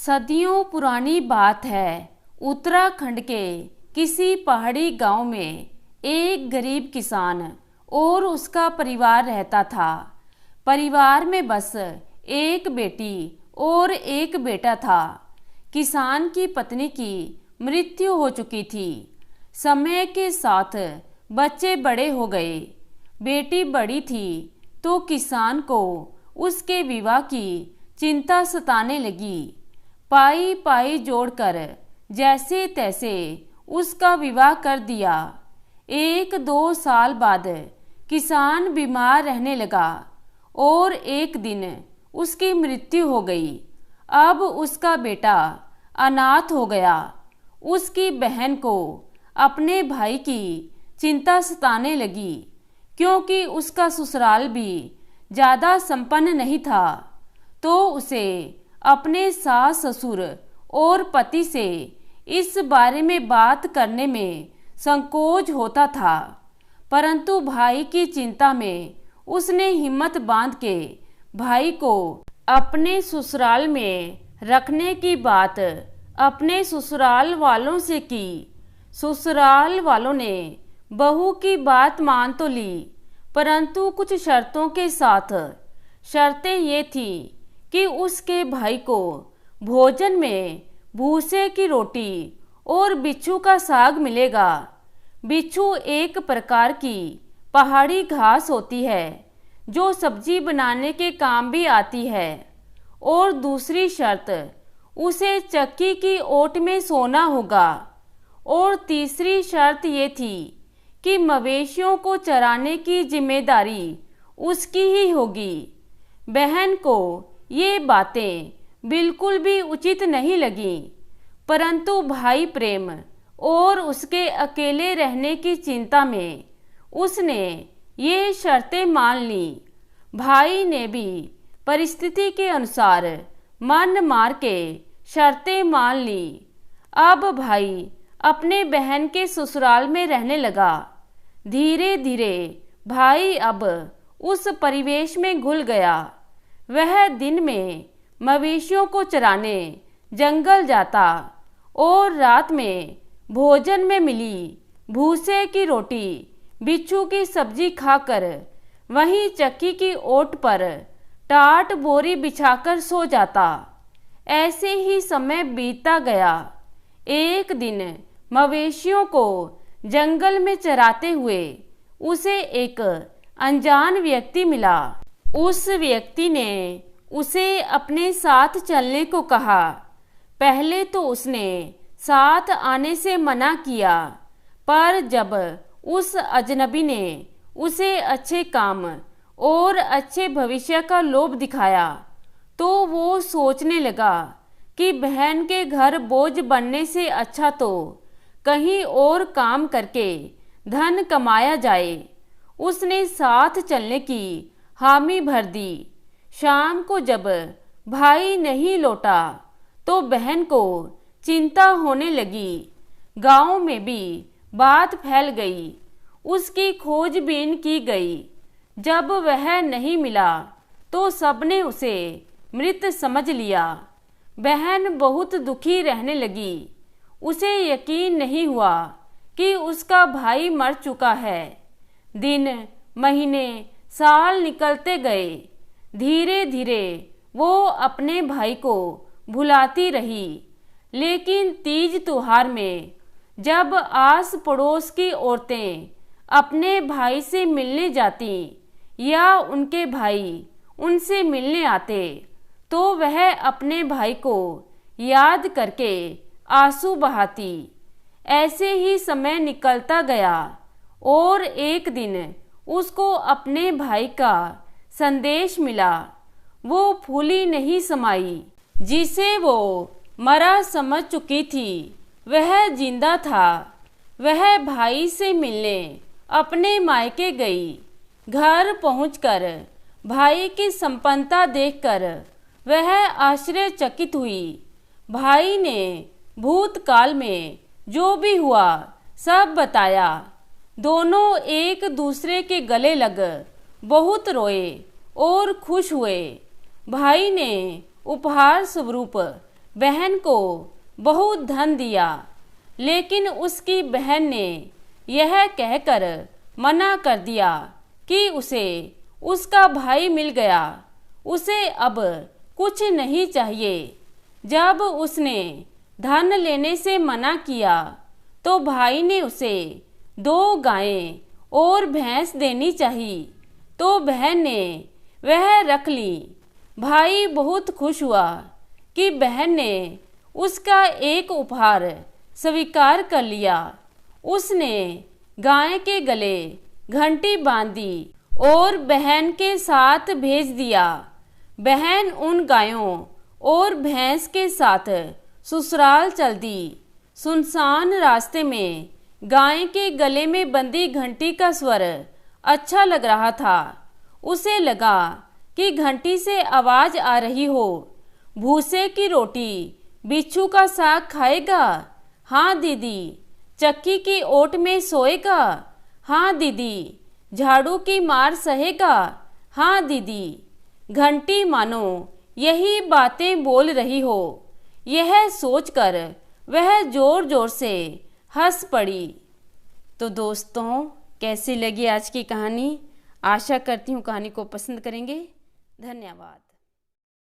सदियों पुरानी बात है। उत्तराखंड के किसी पहाड़ी गांव में एक गरीब किसान और उसका परिवार रहता था। परिवार में बस एक बेटी और एक बेटा था। किसान की पत्नी की मृत्यु हो चुकी थी। समय के साथ बच्चे बड़े हो गए। बेटी बड़ी थी तो किसान को उसके विवाह की चिंता सताने लगी। पाई पाई जोड़कर जैसे तैसे उसका विवाह कर दिया। 1-2 साल बाद किसान बीमार रहने लगा और एक दिन उसकी मृत्यु हो गई। अब उसका बेटा अनाथ हो गया। उसकी बहन को अपने भाई की चिंता सताने लगी, क्योंकि उसका ससुराल भी ज़्यादा संपन्न नहीं था। तो उसे अपने सास ससुर और पति से इस बारे में बात करने में संकोच होता था। परंतु भाई की चिंता में उसने हिम्मत बांध के भाई को अपने ससुराल में रखने की बात अपने ससुराल वालों से की। ससुराल वालों ने बहू की बात मान तो ली, परंतु कुछ शर्तों के साथ। शर्तें ये थी कि उसके भाई को भोजन में भूसे की रोटी और बिच्छू का साग मिलेगा। बिच्छू एक प्रकार की पहाड़ी घास होती है जो सब्जी बनाने के काम भी आती है। और दूसरी शर्त, उसे चक्की की ओट में सोना होगा। और तीसरी शर्त ये थी कि मवेशियों को चराने की जिम्मेदारी उसकी ही होगी। बहन को ये बातें बिल्कुल भी उचित नहीं लगी, परंतु भाई प्रेम और उसके अकेले रहने की चिंता में उसने ये शर्तें मान ली। भाई ने भी परिस्थिति के अनुसार मन मार के शर्तें मान ली। अब भाई अपने बहन के ससुराल में रहने लगा। धीरे धीरे भाई अब उस परिवेश में घुल गया। वह दिन में मवेशियों को चराने जंगल जाता और रात में भोजन में मिली भूसे की रोटी बिच्छू की सब्जी खाकर वहीं चक्की की ओट पर टाट बोरी बिछाकर सो जाता। ऐसे ही समय बीतता गया। एक दिन मवेशियों को जंगल में चराते हुए उसे एक अनजान व्यक्ति मिला। उस व्यक्ति ने उसे अपने साथ चलने को कहा। पहले तो उसने साथ आने से मना किया, पर जब उस अजनबी ने उसे अच्छे काम और अच्छे भविष्य का लोभ दिखाया, तो वो सोचने लगा कि बहन के घर बोझ बनने से अच्छा तो कहीं और काम करके धन कमाया जाए। उसने साथ चलने की हामी भर दी। शाम को जब भाई नहीं लौटा तो बहन को चिंता होने लगी। गांव में भी बात फैल गई। उसकी खोजबीन की गई। जब वह नहीं मिला तो सबने उसे मृत समझ लिया। बहन बहुत दुखी रहने लगी। उसे यकीन नहीं हुआ कि उसका भाई मर चुका है। दिन महीने साल निकलते गए। धीरे धीरे वो अपने भाई को भुलाती रही। लेकिन तीज त्योहार में जब आस पड़ोस की औरतें अपने भाई से मिलने जाती या उनके भाई उनसे मिलने आते, तो वह अपने भाई को याद करके आंसू बहाती। ऐसे ही समय निकलता गया और एक दिन उसको अपने भाई का संदेश मिला। वो फूली नहीं समाई। जिसे वो मरा समझ चुकी थी, वह जिंदा था। वह भाई से मिलने अपने मायके गई। घर पहुंचकर भाई की संपन्नता देखकर वह आश्चर्यचकित हुई। भाई ने भूतकाल में जो भी हुआ सब बताया। दोनों एक दूसरे के गले लग बहुत रोए और खुश हुए। भाई ने उपहार स्वरूप बहन को बहुत धन दिया, लेकिन उसकी बहन ने यह कहकर मना कर दिया कि उसे उसका भाई मिल गया, उसे अब कुछ नहीं चाहिए। जब उसने धन लेने से मना किया तो भाई ने उसे 2 गायें और भैंस देनी चाहिए, तो बहन ने वह रख ली। भाई बहुत खुश हुआ कि बहन ने उसका एक उपहार स्वीकार कर लिया। उसने गाय के गले घंटी बांध दी और बहन के साथ भेज दिया। बहन उन गायों और भैंस के साथ ससुराल चल दी। सुनसान रास्ते में गाय के गले में बंधी घंटी का स्वर अच्छा लग रहा था। उसे लगा कि घंटी से आवाज आ रही हो। भूसे की रोटी, बिच्छू का साग खाएगा? हाँ दीदी। चक्की की ओट में सोएगा? हाँ दीदी। झाड़ू की मार सहेगा? हाँ दीदी। घंटी मानो यही बातें बोल रही हो। यह सोचकर वह जोर जोर से हंस पड़ी। तो दोस्तों, कैसी लगी आज की कहानी? आशा करती हूँ कहानी को पसंद करेंगे। धन्यवाद।